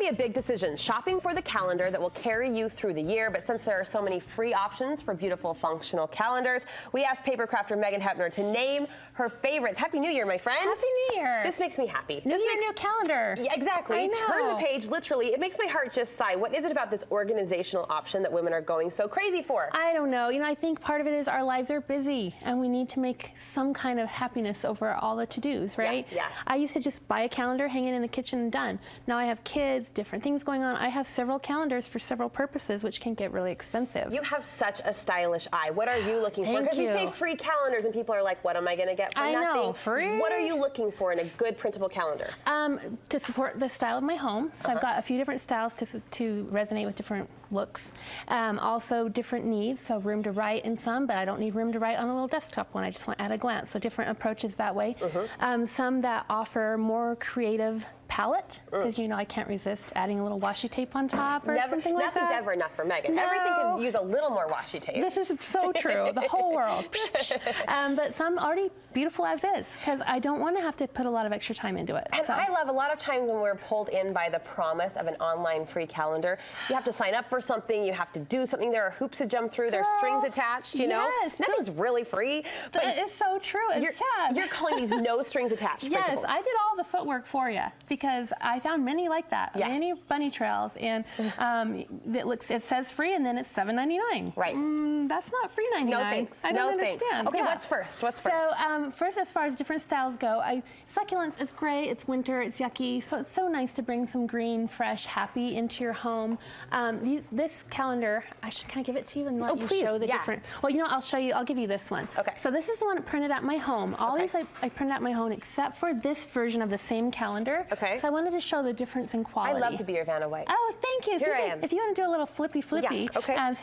be a big decision, shopping for the calendar that will carry you through the year. But since there are so many free options for beautiful, functional calendars, we asked paper crafter Megan Hepner to name her favorites. Happy New Year, my friend. Happy New Year. This makes me happy. New Year, new calendar. Yeah, exactly. I know. Turn the page, literally. It makes my heart just sigh. What is it about this organizational option that women are going so crazy for? I don't know. You know, I think part of it is our lives are busy and we need to make some kind of happiness over all the to-dos, right? Yeah. I used to just buy a calendar, hang it in the kitchen, and done. Now I have kids, different things going on. I have several calendars for several purposes, which can get really expensive. You have such a stylish eye. What are you looking for? Because we say free calendars and people are like, what am I going to get for nothing? I know, free. What are you looking for in a good printable calendar? To support the style of my home. So I've got a few different styles to resonate with different looks. Also different needs, so room to write in some, but I don't need room to write on a little desktop one. I just want at a glance. So different approaches that way. Some that offer more creative palette, because you know I can't resist adding a little washi tape on top or something like that. Nothing's ever enough for Megan. No. Everything could use a little more washi tape. This is so true, the whole world. But some already beautiful as is, because I don't want to have to put a lot of extra time into it. And I love a lot of times when we're pulled in by the promise of an online free calendar, you have to sign up for something, you have to do something, there are hoops to jump through, there's strings attached, you know? Nothing's really free. But it is so true, it's sad. You're calling these no strings attached Yes, printables. I did all the footwork for you because I found many like that, many bunny trails, and it says free and then it's $7.99. Right. That's not free $99. No thanks. I don't understand. Okay, what's first? So first, as far as different styles go, succulents is great. It's winter. It's yucky. So it's so nice to bring some green, fresh, happy into your home. This calendar, can I give it to you and let you show the different? Well, you know, I'll show you. I'll give you this one. Okay. So this is the one I printed at my home. All these I printed at my home except for this version of the same calendar. Okay. Because I wanted to show the difference in quality. I love to be your Vanna White. Oh, thank you. Here I am. If you want to do a little flippy, so you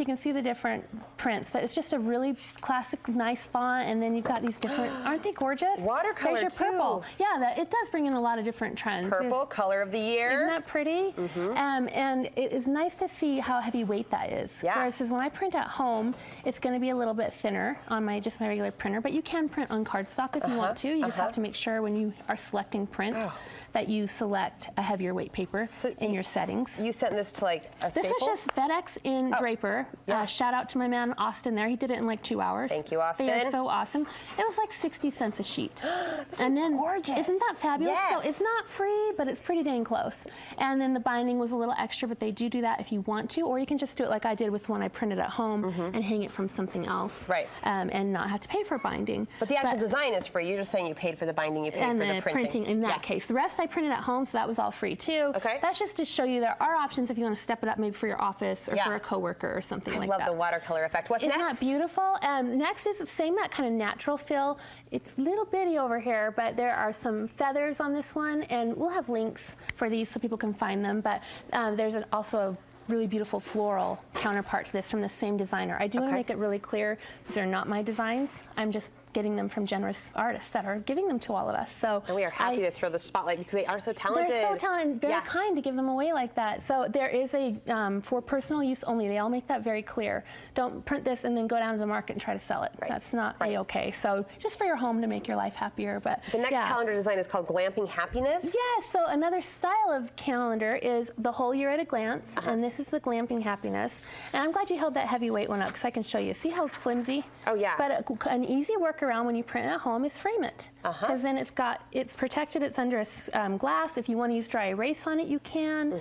can see the different prints. But it's just a really classic, nice font, and then you've got these different. Aren't they gorgeous? Watercolor There's your purple. too. Yeah, it does bring in a lot of different trends. Purple, color of the year. Isn't that pretty? And it is nice to see how heavyweight that is. Versus when I print at home, it's going to be a little bit thinner on my regular printer, but you can print on cardstock if you want to. You just have to make sure when you are selecting print that you select a heavier weight paper in your settings. You sent this to like a Staples? This was just FedEx in Draper. Shout out to my man Austin there. He did it in like 2 hours. Thank you, Austin. They are so awesome. It was like 60 cents a sheet. This is gorgeous. Isn't that fabulous? Yes. So it's not free, but it's pretty dang close. And then the binding was a little extra, but they do that if you want to, or you can just do it like I did with one I printed at home and hang it from something else. Right. And not have to pay for binding. But the actual design is free. You're just saying you paid for the binding, you paid for the printing. In that case. The rest I printed at home, so that was all free too. Okay. That's just to show you there are options if you want to step it up maybe for your office or for a coworker or something like that. I love the watercolor effect. What's next? Isn't that beautiful? Next is the same, that kind of natural feel. It's little bitty over here, but there are some feathers on this one, and we'll have links for these so people can find them. But there's also a really beautiful floral counterpart to this from the same designer. I do want to make it really clear these are not my designs. I'm just getting them from generous artists that are giving them to all of us. So and we are happy to throw the spotlight because they are so talented. They're so talented and very kind to give them away like that. So there is a for personal use only. They all make that very clear. Don't print this and then go down to the market and try to sell it. That's not a-okay. So just for your home to make your life happier. But the next calendar design is called Glamping Happiness. Yes. So another style of calendar is the whole year at a glance, and this is the Glamping Happiness. And I'm glad you held that heavyweight one up because I can show you. See how flimsy? Oh yeah. But an easy workaround when you print at home is frame it, because then it's protected. It's under a glass. If you want to use dry erase on it, you can.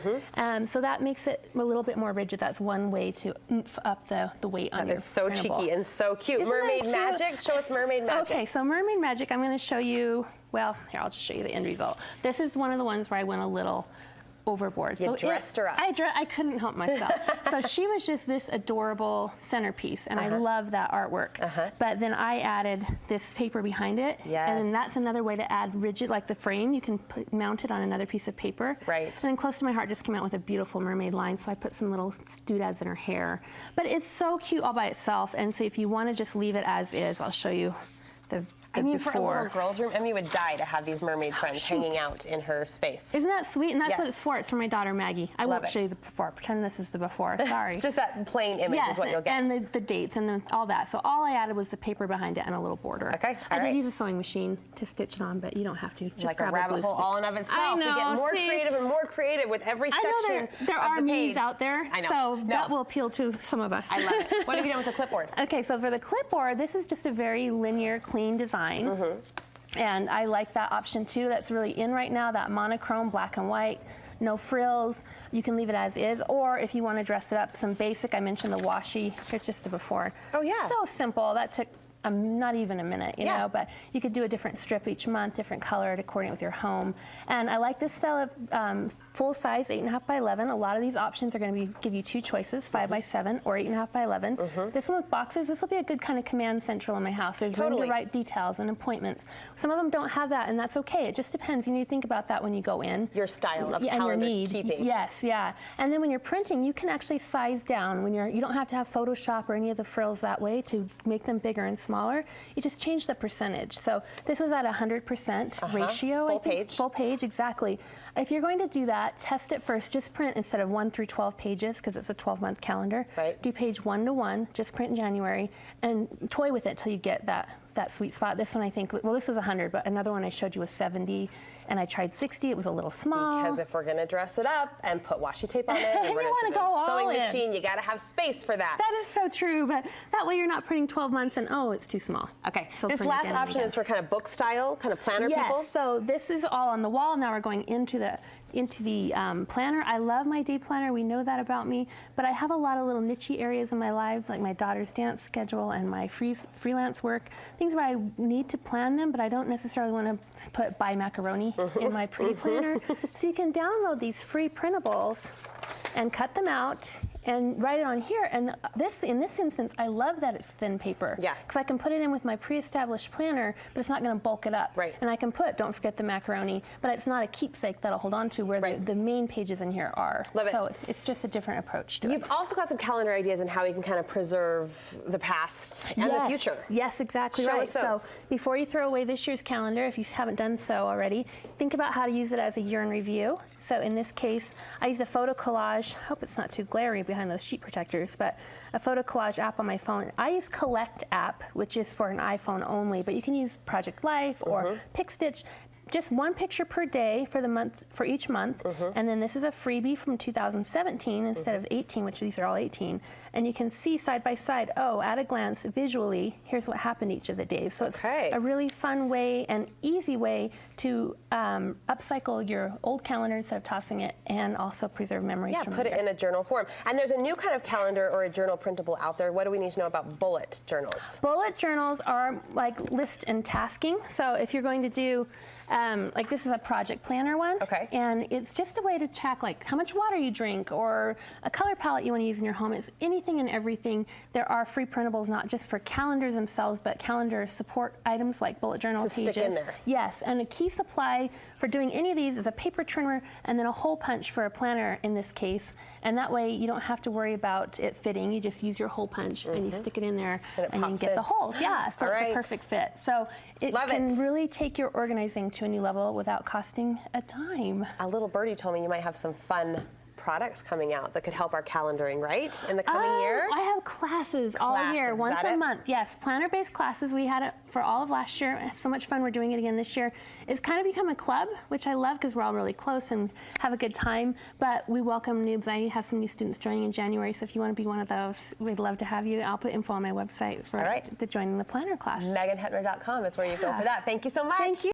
So that makes it a little bit more rigid. That's one way to oomph up the weight on your That is so printable. cheeky and so cute. Isn't Mermaid that cute? magic. Show us mermaid magic. Okay, so mermaid magic. I'm going to show you. Well, here I'll just show you the end result. This is one of the ones where I went a little overboard. You dressed her up. I couldn't help myself. So she was just this adorable centerpiece, and I love that artwork. But then I added this paper behind it, and then that's another way to add rigid, like the frame. You can mount it on another piece of paper. Right. And then Close to My Heart just came out with a beautiful mermaid line, so I put some little doodads in her hair. But it's so cute all by itself, and so if you want to just leave it as is, I'll show you the I mean, for a little girl's room, Emmy would die to have these mermaid friends hanging out in her space. Isn't that sweet? And that's what it's for. It's for my daughter, Maggie. I won't show you the before. Pretend this is the before. Sorry. Just that plain image is what you'll get. And the dates and all that. So all I added was the paper behind it and a little border. Okay. I did use a sewing machine to stitch it on, but you don't have to. Just like grab a rabbit hole all in of itself. I know. You get more creative and more creative with every section. I know there are me's out there. I know. So that will appeal to some of us. I love it. What have you done with the clipboard? Okay, so for the clipboard, this is just a very linear, clean design. And I like that option too. That's really in right now, that monochrome, black and white, no frills. You can leave it as is, or if you want to dress it up, some basic, I mentioned the washi. Here's just a before. Oh yeah. So simple. That took not even a minute, you know, but you could do a different strip each month, different color to coordinate with your home. And I like this style of full size 8.5 by 11. A lot of these options are going to give you two choices, 5 by 7 or 8.5 by 11. This one with boxes, this will be a good kind of command central in my house. There's room to write details and appointments. Some of them don't have that, and that's okay. It just depends. You need to think about that when you go in. Your style of and your need. keeping. Yes, yeah. And then when you're printing, you can actually size down. When you don't have to have Photoshop or any of the frills that way to make them bigger and smaller. You just change the percentage. So this was at 100% ratio. Full page. Full page, exactly. If you're going to do that, test it first. Just print instead of 1 through 12 pages, because it's a 12-month calendar. Do page 1 to 1, just print in January, and toy with it till you get that sweet spot. This one, I think, well, this was 100, but another one I showed you was 70, and I tried 60. It was a little small. Because if we're going to dress it up and put washi tape on it, and we're going to go sewing machine, you got to have space for that. That is so true, but that way you're not printing 12 months and, oh, it's too small. Okay, so this last option is for kind of book style, kind of planner people? Yes, so this is all on the wall. Now we're going into the planner. I love my day planner. We know that about me, but I have a lot of little niche areas in my life, like my daughter's dance schedule and my freelance work, things where I need to plan them, but I don't necessarily want to put buy macaroni in my pretty planner. So you can download these free printables and cut them out and write it on here. And in this instance, I love that it's thin paper. Yeah. Because I can put it in with my pre-established planner, but it's not going to bulk it up. Right. And I can put, don't forget the macaroni, but it's not a keepsake that I'll hold on to where the main pages in here are. Love it. So it's just a different approach to it. You've also got some calendar ideas on how we can kind of preserve the past and the future. Yes, exactly right. So before you throw away this year's calendar, if you haven't done so already, think about how to use it as a year in review. So in this case, I used a photo collage. I hope it's not too glary behind those sheet protectors, but a photo collage app on my phone. I use Collect app, which is for an iPhone only, but you can use Project Life or PicStitch. Just one picture per day for the month, for each month, and then this is a freebie from 2017 instead of 18, which these are all 18. And you can see side by side, oh, at a glance, visually, here's what happened each of the days. So it's a really fun way and easy way to upcycle your old calendar instead of tossing it, and also preserve memories from put it in a journal form. And there's a new kind of calendar or a journal printable out there. What do we need to know about bullet journals? Bullet journals are like list and tasking. So if you're going to do like this is a project planner one, and it's just a way to track like how much water you drink or a color palette you want to use in your home. It's anything and everything. There are free printables, not just for calendars themselves, but calendar support items like bullet journal pages. Stick in there. Yes, and a key supply for doing any of these is a paper trimmer and then a hole punch for a planner in this case. And that way you don't have to worry about it fitting. You just use your hole punch and you stick it in there and you get the holes. Yeah, so it's a perfect fit. So it can really take your organizing to a new level without costing a dime. A little birdie told me you might have some fun products coming out that could help our calendaring, right, in the coming year? I have classes all year, once a month. Yes, planner-based classes. We had it for all of last year. It's so much fun. We're doing it again this year. It's kind of become a club, which I love because we're all really close and have a good time. But we welcome noobs. I have some new students joining in January, so if you want to be one of those, we'd love to have you. I'll put info on my website for joining the planner class. MeganHeppner.com is where you go for that. Thank you so much. Thank you.